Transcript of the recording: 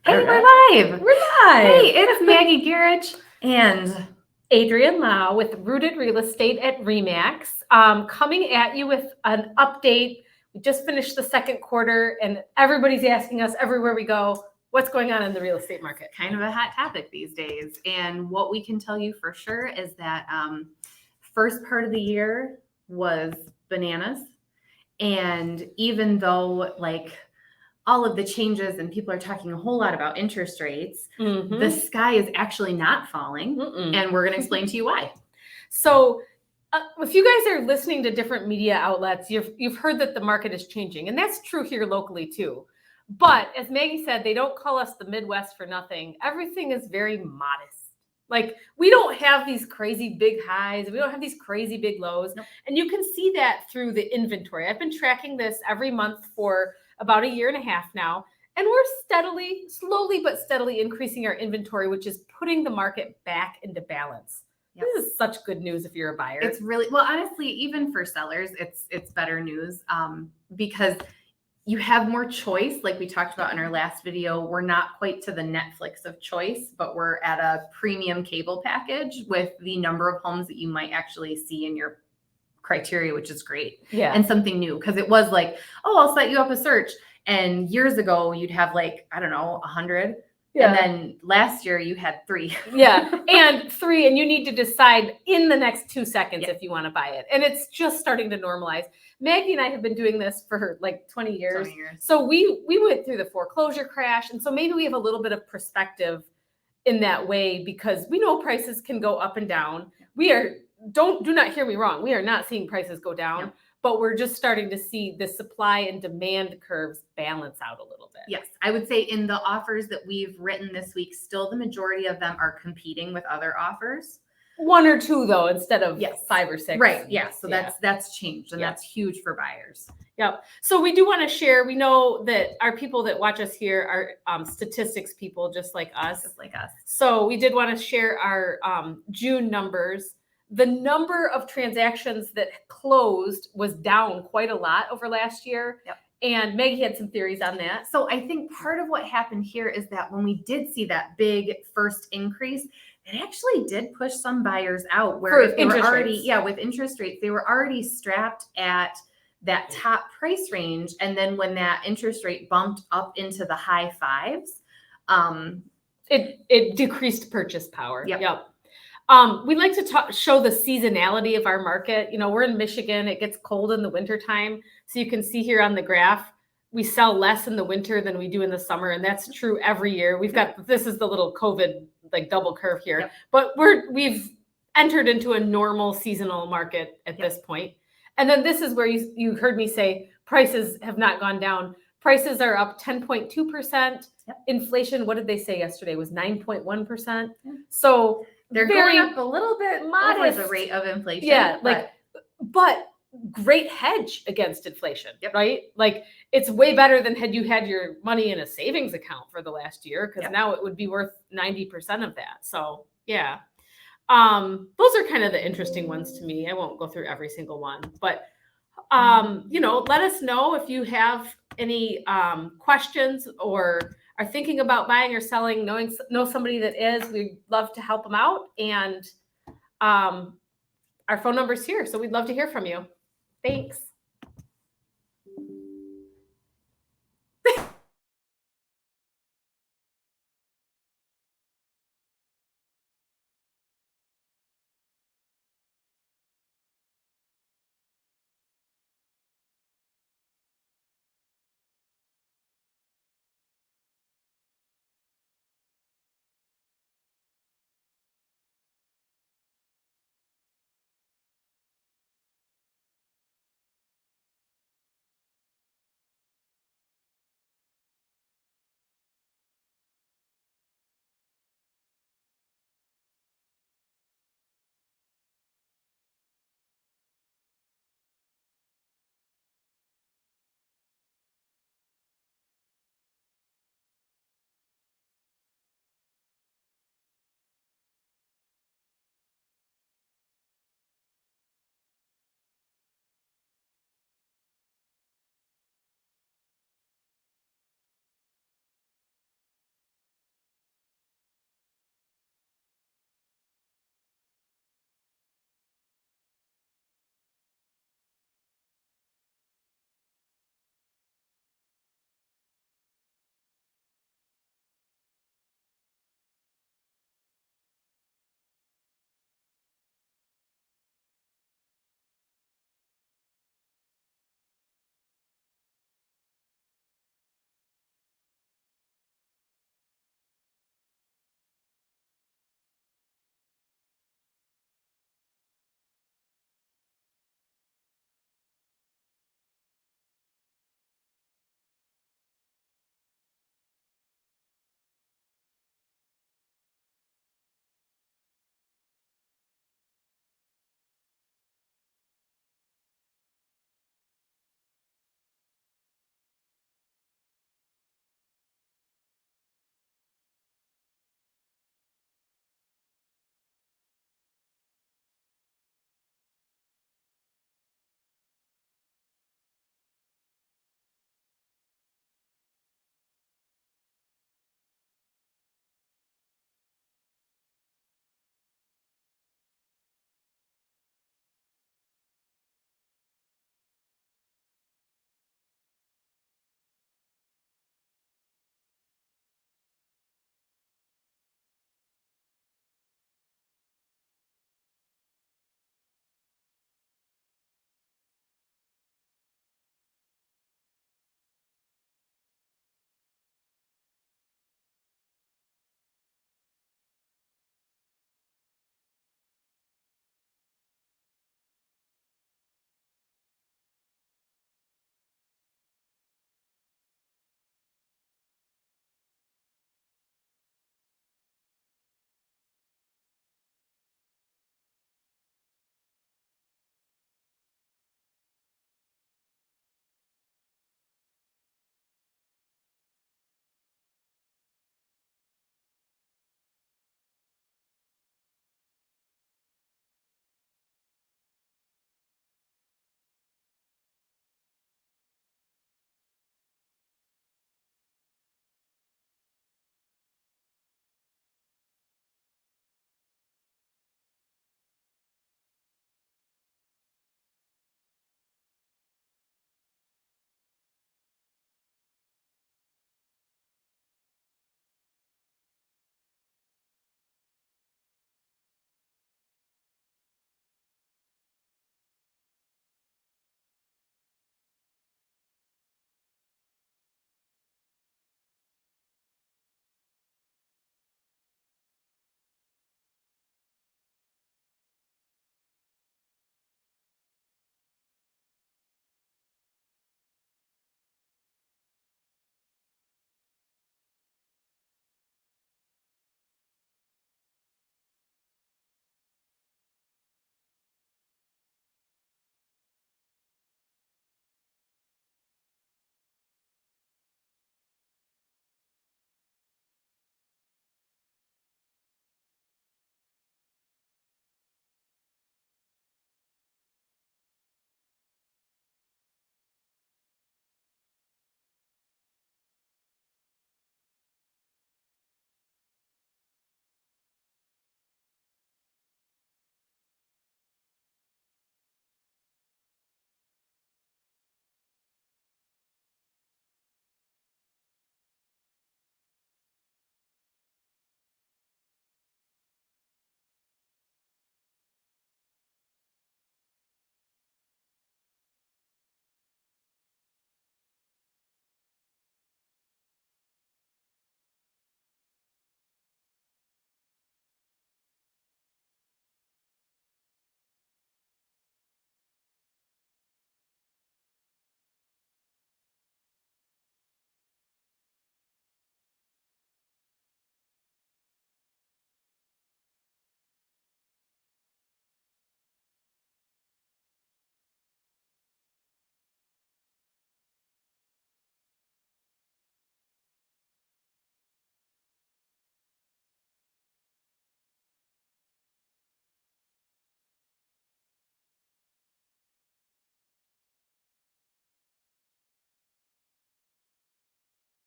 Hey, we're live. Hey, it's Maggie Garrich and Adrienne Lau with Rooted Real Estate at REMAX, coming at you with an update. We just finished the second quarter, and everybody's asking us everywhere we go, what's going on in the real estate market? kind of a hot topic these days. And what we can tell you for sure is that first part of the year was bananas. And even though all of the changes and people are talking a whole lot about interest rates, the sky is actually not falling. And we're going to explain to you why. So if you guys are listening to different media outlets, you've heard that the market is changing. And that's true here locally too. But as Maggie said, they don't call us the Midwest for nothing. Everything is very modest. We don't have these crazy big highs. We don't have these crazy big lows. Nope. And you can see that through the inventory. I've been tracking this every month for about a year and a half now. And we're slowly but steadily increasing our inventory, which is putting the market back into balance. Yep. This is such good news if you're a buyer. It's really, well, honestly, even for sellers, it's better news because you have more choice. Like we talked about in our last video, we're not quite to the Netflix of choice, but we're at a premium cable package with the number of homes that you might actually see in your criteria, which is great. Yeah. And something new, because it was like, oh, I'll set you up a search. And years ago, you'd have 100. Yeah. And then last year you had 3. Yeah. And 3, and you need to decide in the next 2 seconds if you want to buy it. And it's just starting to normalize. Maggie and I have been doing this for 20 years. 20 years. So we went through the foreclosure crash. And so maybe we have a little bit of perspective in that way, because we know prices can go up and down. Do not hear me wrong. We are not seeing prices go down. Yep. But we're just starting to see the supply and demand curves balance out a little bit. Yes, I would say in the offers that we've written this week, still the majority of them are competing with other offers. 1 or 2 though, instead of 5 or 6. Right. Yeah. So that's changed, and that's huge for buyers. Yep. So we do want to share. We know that our people that watch us here are statistics people, just like us. So we did want to share our June numbers. The number of transactions that closed was down quite a lot over last year. Yep. And Maggie had some theories on that. So I think part of what happened here is that when we did see that big first increase, it actually did push some buyers out where if they were already, with interest rates, they were already strapped at that top price range. And then when that interest rate bumped up into the high 5s, it decreased purchase power. Yep. We like to show the seasonality of our market. We're in Michigan. It gets cold in the wintertime. So you can see here on the graph, we sell less in the winter than we do in the summer. And that's true every year. This is the little COVID double curve here. Yep. But we've entered into a normal seasonal market at this point. And then this is where you heard me say prices have not gone down. Prices are up 10.2%. Yep. Inflation, what did they say yesterday, was 9.1%. So they're going up a little bit modest over the rate of inflation. Yeah, but great hedge against inflation, right? It's way better than had you had your money in a savings account for the last year, because now it would be worth 90% of that. So yeah, those are kind of the interesting ones to me. I won't go through every single one, but let us know if you have any questions or are thinking about buying or selling, know somebody that is. We'd love to help them out. And our phone number's here, so we'd love to hear from you. Thanks.